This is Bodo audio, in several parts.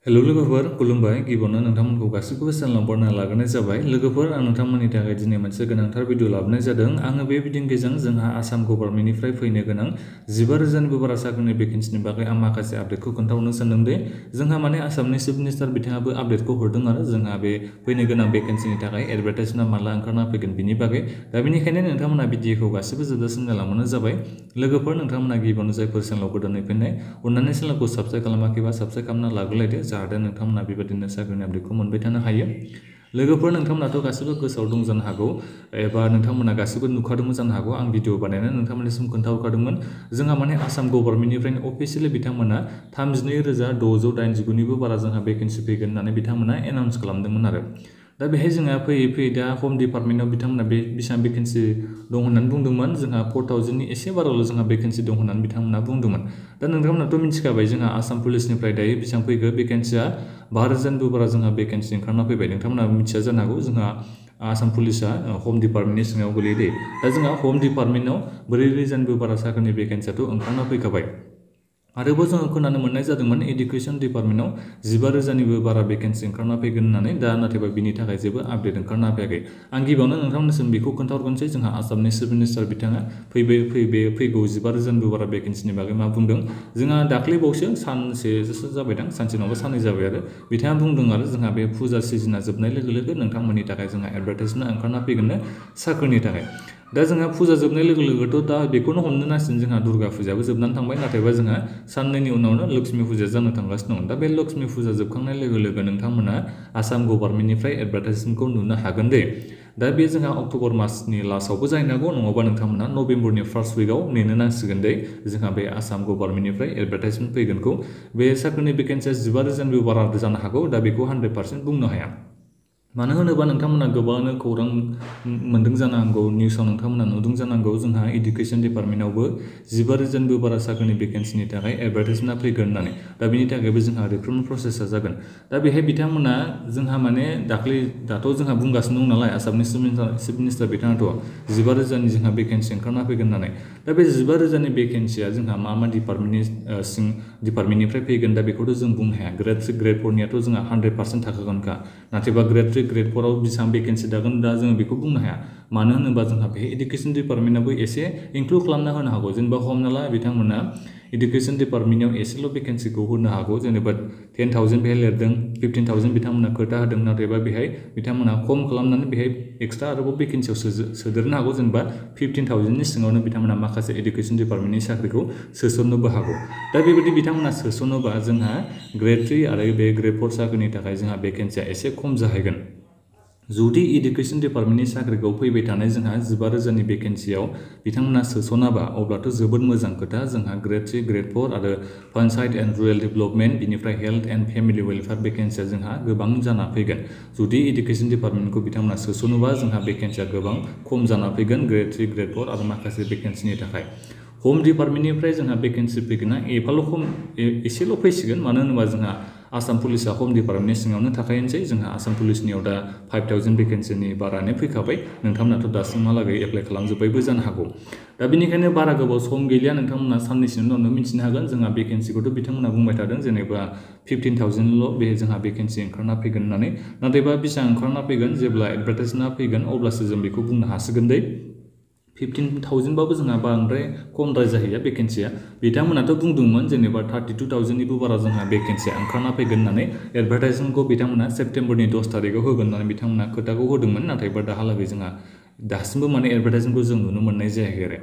हेलौ लोगोफोर खुलुमबाय गिबियावनो नोंथांमोनखौ गासैखौबो चेनेलाव बरायना लाग्रोनाय जाबाय। लोगोफोर आं नोंथांमोननि थाखाय दिनै मोनसे गोनांथार भिडिअ लाबोनाय जादों। आङो बे भिडिअनि गेजेरजों जोंहा आसाम गभर्नमेन्टनिफ्राय फैनो गोनां 15,000निबो बारा साख्रिनि भेकेन्सिनि बागै आं माखासे आपडेटखौ खोन्थाहरनो सानदों दे जोंहा आसामनि चिफ मिनिस्टार बिथाङाबो आपडेटखौ हरदों आरो जोंहा बे फैनो गोनां भेकेन्सिनि थाखाय एडभार्टाइजमेन्टआ माला ओंखारना फैगोन बिनि बागै। दा बेनिखायनो नोंथांमोना भिडिअखौ गासिबो जोबजासिम नायलांबानो जाबाय। लोगोफोर नोंथांमोना गिबियावनो जायफोर चेनेलाव गोदानै फैनाय अननानै चेनेलखौ साबस्क्राइब खालामाखैबा साबस्क्राइब खालामना लाग्रोलायदो जाहाथे नोंथांमोना बेबायदिनो साख्रिनि आपडेटखौ मोनबाय थानो हायो। लोगोफोर नोंथांमोनाथ' गासिबो गोसोआव दं जानो हागौ एबा नोंथांमोना गासिबो नुखादोंमोन जानो हागौ आं भिडिअ बानायनानै नोंथांमोननिसिम खोन्थाहरखादोंमोन। जोंहा आसाम गभर्नमेन्टनिफ्रायनो अफिसियेलि बिथांमोना 32,699निबो बारा जोंहा भेकेन्सि फैगोन होननानै बिथांमोना एनाउन्स खालामदोंमोन आरो। दा बेहाय जोंहा फैयै फैयै दा हम डिपार्टमेन्टआव बिथांमोना बेसेबां भेकेन्सि दं होननानै बुंदोंमोन जोंहा 4,000नि एसे बाराल' जोंहा भेकेन्सि दं होननानै बिथांमोना बुंदोंमोन। दा नोंथांमोनाथ' मिथिखाबाय जोंहा आसाम पुलिसनिफ्राय दायो बेसेबां फैखो भेकेन्सिया 12,000निबो बारा जोंहा भेकेन्सि ओंखारना फैबाय। नोंथांमोना मिथिया जानो हागौ जोंहा आसाम पुलिसा हम डिपार्टमेन्टनि सिङाव गोलैयो दे। दा जोंहा हम डिपार्टमेन्टआव 4,000निबो बारा साख्रिनि भेकेन्सियाथ' ओंखारना फैखाबाय। आरोबाव जोङो खोनानो मोननाय जादोंमोन इडुकेसन डिपार्टमेन्टआव 15,000निबो बारा भेकेन्सि ओंखारना फैगोन होननानै। दा नाथायबा बिनि थाखाय जेबो आपडेट ओंखारना फैयाखै। आं गिबियावनो नोंथांमोननिसिम बेखौ खोन्थाहरग्रोनोसै जोंहा आसामनि चिफ मिनिस्टार बिथाङा फैगौ 15,000निबो बारा भेकेन्सिनि बागै मा बुंदों। जोंहा दाख्लैबावसो सानसेसो जाबायदां सानसे नङाबा साननै जाबाय आरो बिथाङा बुंदों आरो जोंहा बे फुजा सिजोना जोबनाय लोगो लोगो नोंथांमोननि थाखाय जोंहा एडभार्टाइजमेन्ट ओंखारना फैगोननो साख्रिनि थाखाय। दा जोंहा फुजा जोबनाय लोगो लोगोथ' दा बेखौनो हमनो नांसिगोन जोंहा दुर्गा फुजायाबो जोबनानै थांबाय नाथायबा जोंहा साननैनि उनावनो लक्ष्मी फुजाया जानो थांगासिनो दं। दा बे लक्ष्मी फुजा जोबखांनाय लोगो लोगो नोंथांमोना आसाम गभर्नमेन्टनिफ्राय एडभार्टाइजमेन्टखौ नुनो हागोन दे। दा बे जोंहा अक्ट'बर मासनि लास्टआवबो जाहैनो हागौ नङाबा नोंथांमोना नभेम्बरनि फार्स्ट उइकआव नेनो नांसिगोन दे जोंहा बे आसाम गभर्नमेन्टनिफ्राय एडभार्टाइजमेन्ट फैगोनखौ। बे साख्रिनि भेकेन्सिया 15,000निबो बारा जानो हागौ दा बेखौ 100% बुंनो हाया। मानो होनोबा नोंथांमोना गोबाङानो खौरां मोन्दों जानांगौ निउसाव नोंथांमोना नुदों जानांगौ जोंहा इडुकेसन डिपार्टमेन्टआवबो 15,000निबो बारा साख्रिनि भेकेन्सिनि थाखाय एडभार्टाइजमेन्टआ फैगोन होननानै। दा बिनि थाखायबो जोंहा रिक्रुटमेन्ट प्रसेसा जागोन। दा बेहाय बिथांमोना जोंहा दाथ' जोंहा बुंगासिनो दं नालाय आसामनि चिफ मिनिस्टार बिथाङाथ' 15,000नि जोंहा भेकेन्सि ओंखारना फैगोन होननानै। दा बे 15,000नि भेकेन्सिया जोंहा मा डिपार्टमेन्टनिफ्राय फैगोन दा बेखौथ' जों बुंनो हाया। ग्रेड 3 ग्रेड 4नियाथ' जोंहा 100% थाखागोनखा। नाथायबा ग्रेड 3 ग्रेड 4आव बेसेबां भेकेन्सि थागोन दा जोङो बेखौ बुंनो हाया। मानो होनोबा जोंहा बे इडुकेसन डिपार्टमेन्टआबो एसे इनक्लुड खालामना होनो हागौ। जेनेबा हमना ला बिथांमोना इडुकेसन डिपार्टमेन्टआव एसेल' भेकेन्सिखौ होनो हागौ जेनेबा 10,000 बेहाय लिरदों 15,000 बिथांमोना खोथा होदों नाथायबा बेहाय बिथांमोना खम खालामनानै बेहाय एक्सट्रा आरोबाव भेकेन्सियाव सोदेरनो हागौ जेनेबा 15,000नि सिङावनो बिथांमोना माखासे इडुकेसन डिपार्टमेन्टनि साख्रिखौ सोसननोबो हागौ। दा बेबायदि बिथांमोना सोसनोबा जोंहा ग्रेड 3 आरो बे ग्रेड 4 साख्रिनि थाखाय जोंहा भेकेन्सिया एसे खम जाहैगोन। जुदि इडुकेसन डिपार्टमेन्टनि साख्रिखौ फैबाय थानाय जोंहा 15,000नि भेकेन्सियाव बिथांमोना सोसनाबा अब्लाथ' जोबोद मोजां खोथा। जोंहा ग्रेड 3 ग्रेड 4 आरो पन्चायत एन्ड रुरेल डेभेलपमेन्ट बिनिफ्राय हेल्थ एन्ड फेमिलि वेलफेयार भेकेन्सिया जोंहा गोबां जाना फैगोन। जुदि इडुकेसन डिपार्टमेन्टखौ बिथांमोना सोसनोबा जोंहा भेकेन्सिया गोबां खम जाना फैगोन ग्रेड 3 ग्रेड 4 आरो माखासे भेकेन्सिनि थाखाय। हम डिपार्टमेन्टनिफ्राय जोंहा भेकेन्सि फैगोना एसेल' फैसिगोन मानो होनोबा जोंहा आसाम पुलिसा हम डिपार्टमेन्टनि सिङावनो थाखायोनोसै। जोंहा आसाम पुलिसनियाव दा 5,000 भेकेन्सिनि बारानो फैखाबाय। नोंथांमोनाथ' दासिमहालागै एप्लाइ खालामजोब्बायबो जानो हागौ। दा बेनिखायनो बारा गोबाव सम गैलिया नोंथांमोना साननैसोनि उनावनो मिथिनो हागोन। जोंहा भेकेन्सिखौथ' बिथांमोना बुंबाय थादों जेनेबा 15,000ल' बे जोंहा भेकेन्सि ओंखारना फैगोन होननानै। नाथायबा बेसेबां ओंखारना फैगोन जेब्ला एडभार्टाइजमेन्टआ फैगोन अब्लासो जों बेखौ बुंनो हासिगोन दे। 15,000बाबो जोंहा बांद्राय खमद्राय जाहैया भेकेन्सिया। बिथांमोनाथ' बुंदोंमोन जेनेबा 32,000निबो बारा जोंहा भेकेन्सिया ओंखारना फैगोन होननानै। एडभार्टाइजमेन्टखौ बिथांमोना सेप्तेम्बरनि 10 तारिखआव होगोन होननानै बिथांमोना खोथाखौ होदोंमोन। नाथायबा दाहालागै जोंहा दासिमबो एडभार्टाइजमेन्टखौ जों नुनो मोननाय जायाखै आरो।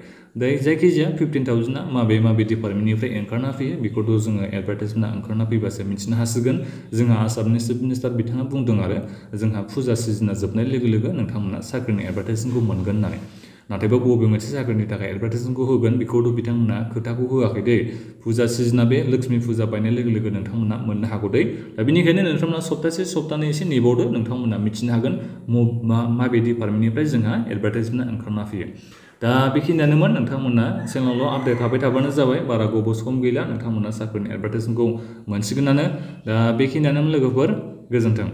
जायखिजाया 15,000आ माबे डिपार्टमेन्टनिफ्राय ओंखारना फैयो बेखौथ' जोङो एडभार्टाइजमेन्टआ ओंखारना फैबासो मिथिनो हासिगोन। जोंहा आसामनि चिफ मिनिस्टार बिथाङा बुंदों आरो जोंहा फुजा सिजोना जोबनाय लोगो लोगो नोंथांमोना साख्रिनि एडभार्टाइजमेन्टखौ मोनगोन होननानै। नाथायबा बबे मोनसे साख्रिनि थाखाय एडभार्टाइजमेन्टखौ होगोन बेखौथ' बिथांमोना खोथाखौ होआखै दे। फुजा सिजोना बे लक्ष्मी फुजा बायनाय लोगो लोगो नोंथांमोना मोननो हागौ दे। दा बेनिखायनो नोंथांमोना सप्तानै एसे नेबावदो नोंथांमोना मिथिनो हागोन माबे डिपार्टमेन्टनिफ्राय जोंहा एडभार्टाइजमेन्टआ ओंखारना फैयो। दा बेखिनियानोमोन नोंथांमोना चेनेलावल' आपडेट थाबाय थाबानो जाबाय। बारा गोबाव सम गैला नोंथांमोना साख्रिनि एडभार्टाइजमेन्टखौ मोनसिगोनानो। दा बेखिनियानोमोन लोगोफोर गोजोन्थों।